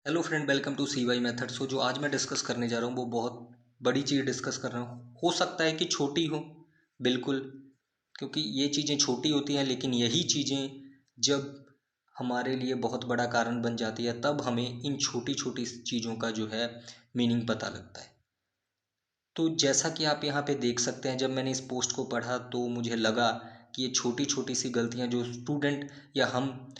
Hello friend, welcome to C Y method. जो आज मैं डिस्कस करने जा रहा हूँ वो बहुत बड़ी चीज़ डिस्कस कर रहा हूँ। हो सकता है कि छोटी हो, बिल्कुल, क्योंकि ये चीज़ें छोटी होती हैं, लेकिन यही चीज़ें जब हमारे लिए बहुत बड़ा कारण बन जाती है तब हमें इन छोटी छोटी चीज़ों का जो है मीनिंग पता लगता है। तो जैसा कि आप यहाँ पे देख सकते हैं, जब मैंने इस पोस्ट को पढ़ा तो मुझे लगा कि ये छोटी छोटी सी गलतियाँ जो स्टूडेंट या हम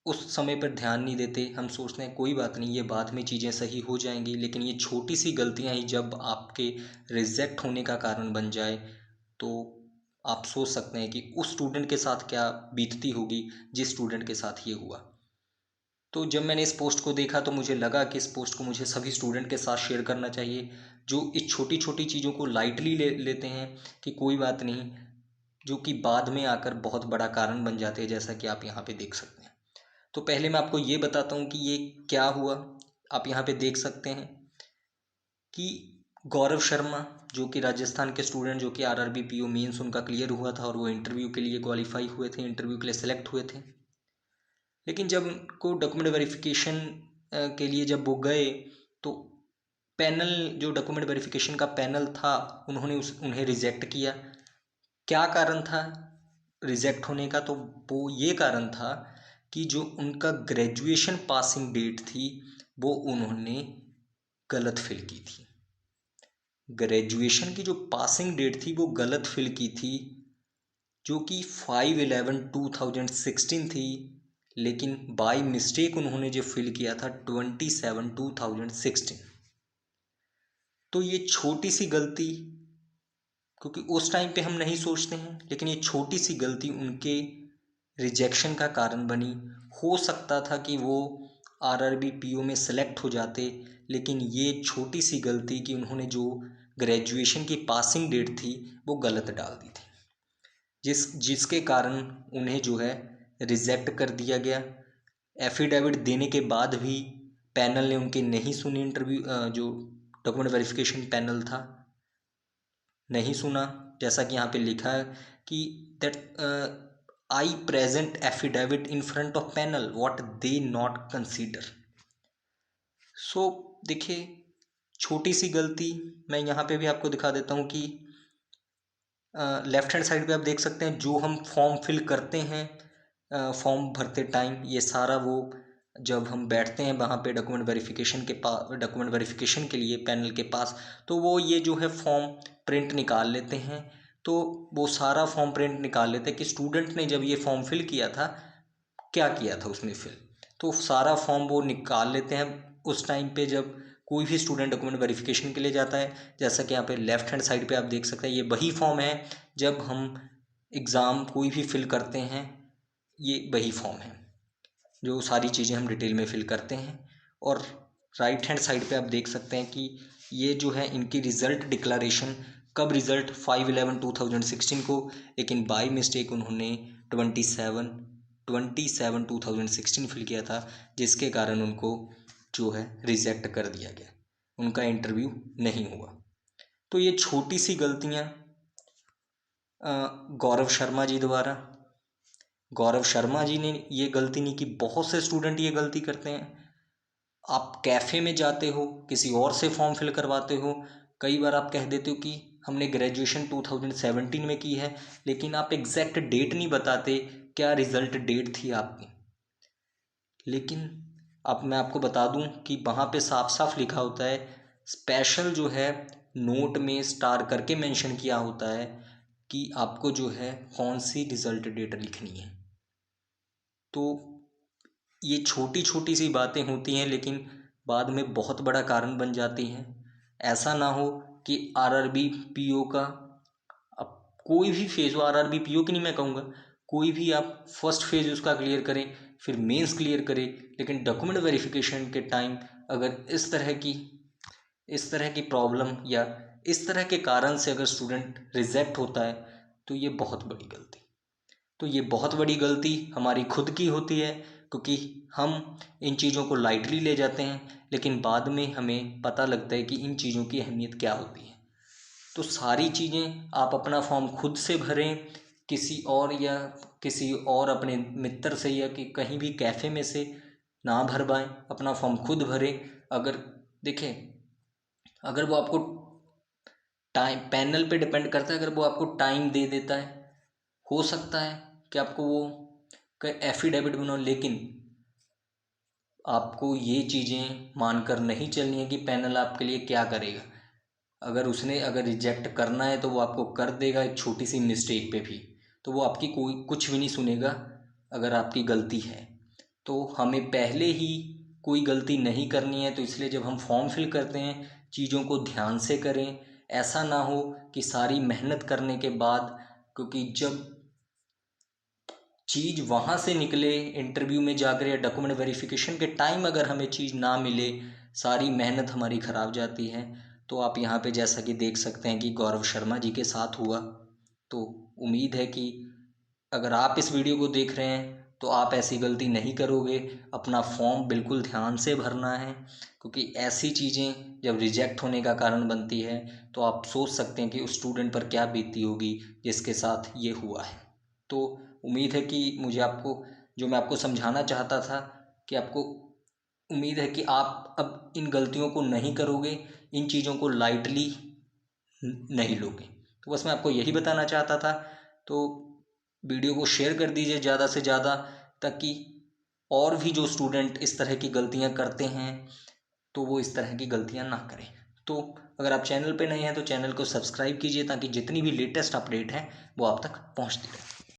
उस समय पर ध्यान नहीं देते, हम सोचते हैं कोई बात नहीं, ये बाद में चीज़ें सही हो जाएंगी, लेकिन ये छोटी सी गलतियां ही जब आपके रिजेक्ट होने का कारण बन जाए तो आप सोच सकते हैं कि उस स्टूडेंट के साथ क्या बीतती होगी जिस स्टूडेंट के साथ ये हुआ। तो जब मैंने इस पोस्ट को देखा तो मुझे लगा कि इस पोस्ट को मुझे सभी स्टूडेंट के साथ शेयर करना चाहिए जो इस छोटी छोटी चीज़ों को लाइटली लेते हैं कि कोई बात नहीं, जो कि बाद में आकर बहुत बड़ा कारण बन जाते हैं, जैसा कि आप यहाँ पे देख सकते हैं। तो पहले मैं आपको ये बताता हूँ कि ये क्या हुआ। आप यहाँ पे देख सकते हैं कि गौरव शर्मा, जो कि राजस्थान के स्टूडेंट, जो कि आरआरबी पीओ मेंस उनका क्लियर हुआ था और वो इंटरव्यू के लिए क्वालिफाई हुए थे, इंटरव्यू के लिए सेलेक्ट हुए थे। लेकिन जब उनको डॉक्यूमेंट वेरिफिकेशन के लिए जब वो गए तो पैनल, जो डॉक्यूमेंट वेरिफिकेशन का पैनल था, उन्होंने उन्हें रिजेक्ट किया। क्या कारण था रिजेक्ट होने का? तो वो ये कारण था कि जो उनका ग्रेजुएशन पासिंग डेट थी वो उन्होंने गलत फिल की थी। ग्रेजुएशन की जो पासिंग डेट थी वो गलत फिल की थी, जो कि 5/11/2016 थी, लेकिन बाय मिस्टेक उन्होंने जो फिल किया था 27/2016। तो ये छोटी सी गलती, क्योंकि उस टाइम पे हम नहीं सोचते हैं, लेकिन ये छोटी सी गलती उनके रिजेक्शन का कारण बनी। हो सकता था कि वो आरआरबी पीओ में सेलेक्ट हो जाते, लेकिन ये छोटी सी गलती कि उन्होंने जो ग्रेजुएशन की पासिंग डेट थी वो गलत डाल दी थी, जिसके कारण उन्हें जो है रिजेक्ट कर दिया गया। एफिडेविट देने के बाद भी पैनल ने उनकी नहीं सुनी। इंटरव्यू जो डॉक्यूमेंट वेरिफिकेशन पैनल था, नहीं सुना। जैसा कि यहाँ पे लिखा है कि that I present affidavit in front of panel what they not consider. So देखिए, छोटी सी गलती। मैं यहाँ पे भी आपको दिखा देता हूँ कि लेफ्ट हैंड साइड पे आप देख सकते हैं जो हम फॉर्म फिल करते हैं, फॉर्म भरते टाइम, ये सारा वो जब हम बैठते हैं वहाँ पे डॉक्यूमेंट वेरिफिकेशन के पास, डॉक्यूमेंट वेरिफिकेशन के लिए पैनल के पास, तो वो ये जो है फॉर्म प्रिंट निकाल लेते हैं। तो वो सारा फॉर्म प्रिंट निकाल लेते हैं कि स्टूडेंट ने जब ये फॉर्म फिल किया था क्या किया था उसने फिल। तो सारा फॉर्म वो निकाल लेते हैं उस टाइम पे जब कोई भी स्टूडेंट डॉक्यूमेंट वेरिफिकेशन के लिए जाता है। जैसा कि यहाँ पे लेफ्ट हैंड साइड पे आप देख सकते हैं, ये वही फॉर्म है जब हम एग्ज़ाम कोई भी फिल करते हैं, ये वही फॉर्म है जो सारी चीज़ें हम डिटेल में फिल करते हैं। और राइट हैंड साइड पे आप देख सकते हैं कि ये जो है इनकी रिज़ल्ट डिक्लेरेशन, कब रिज़ल्ट 5/11/2016 को, लेकिन बाय मिस्टेक उन्होंने 27/27/2016 फिल किया था, जिसके कारण उनको जो है रिजेक्ट कर दिया गया, उनका इंटरव्यू नहीं हुआ। तो ये छोटी सी गलतियाँ गौरव शर्मा जी द्वारा, गौरव शर्मा जी ने ये गलती नहीं की, बहुत से स्टूडेंट ये गलती करते हैं। आप कैफ़े में जाते हो, किसी और से फॉर्म फिल करवाते हो, कई बार आप कह देते हो कि हमने ग्रेजुएशन 2017 में की है, लेकिन आप एग्जैक्ट डेट नहीं बताते क्या रिज़ल्ट डेट थी आपकी। लेकिन अब मैं आपको बता दूं कि वहाँ पे साफ साफ लिखा होता है, स्पेशल जो है नोट में स्टार करके मेंशन किया होता है कि आपको जो है कौन सी रिज़ल्ट डेट लिखनी है। तो ये छोटी छोटी सी बातें होती हैं, लेकिन बाद में बहुत बड़ा कारण बन जाती हैं। ऐसा ना हो कि आरआरबी पीओ का, अब कोई भी फेज हो, आरआरबी पीओ की नहीं मैं कहूँगा, कोई भी आप फर्स्ट फेज उसका क्लियर करें, फिर मेंस क्लियर करें, लेकिन डॉक्यूमेंट वेरिफिकेशन के टाइम अगर इस तरह की प्रॉब्लम या इस तरह के कारण से अगर स्टूडेंट रिजेक्ट होता है तो ये बहुत बड़ी गलती, तो ये बहुत बड़ी गलती हमारी खुद की होती है, क्योंकि हम इन चीज़ों को लाइटली ले जाते हैं, लेकिन बाद में हमें पता लगता है कि इन चीज़ों की अहमियत क्या होती है। तो सारी चीज़ें आप अपना फॉर्म खुद से भरें, किसी और या किसी और अपने मित्र से या कि कहीं भी कैफ़े में से ना भर पाएँ, अपना फॉर्म खुद भरें। अगर देखें, अगर वो आपको टाइम, पैनल पे डिपेंड करता है, अगर वो आपको टाइम दे देता है, हो सकता है कि आपको वो एफिडेविट बनाओ, लेकिन आपको ये चीज़ें मानकर नहीं चलनी है कि पैनल आपके लिए क्या करेगा। अगर रिजेक्ट करना है तो वो आपको कर देगा एक छोटी सी मिस्टेक पे भी, तो वो आपकी कोई कुछ भी नहीं सुनेगा अगर आपकी गलती है। तो हमें पहले ही कोई गलती नहीं करनी है, तो इसलिए जब हम फॉर्म फिल करते हैं चीज़ों को ध्यान से करें। ऐसा ना हो कि सारी मेहनत करने के बाद, क्योंकि जब चीज़ वहाँ से निकले इंटरव्यू में जाकर या डॉक्यूमेंट वेरिफिकेशन के टाइम अगर हमें चीज़ ना मिले, सारी मेहनत हमारी ख़राब जाती है। तो आप यहाँ पे जैसा कि देख सकते हैं कि गौरव शर्मा जी के साथ हुआ। तो उम्मीद है कि अगर आप इस वीडियो को देख रहे हैं तो आप ऐसी गलती नहीं करोगे। अपना फॉर्म बिल्कुल ध्यान से भरना है, क्योंकि ऐसी चीज़ें जब रिजेक्ट होने का कारण बनती है तो आप सोच सकते हैं कि उस स्टूडेंट पर क्या बीती होगी जिसके साथ ये हुआ है। तो उम्मीद है कि मुझे आपको, जो मैं आपको समझाना चाहता था, कि आपको उम्मीद है कि आप अब इन गलतियों को नहीं करोगे, इन चीज़ों को लाइटली नहीं लोगे। तो बस मैं आपको यही बताना चाहता था। तो वीडियो को शेयर कर दीजिए ज़्यादा से ज़्यादा, ताकि और भी जो स्टूडेंट इस तरह की गलतियां करते हैं तो वो इस तरह की गलतियां ना करें। तो अगर आप चैनल पे नए हैं तो चैनल को सब्सक्राइब कीजिए, ताकि जितनी भी लेटेस्ट अपडेट है वो आप तक पहुंचती रहे।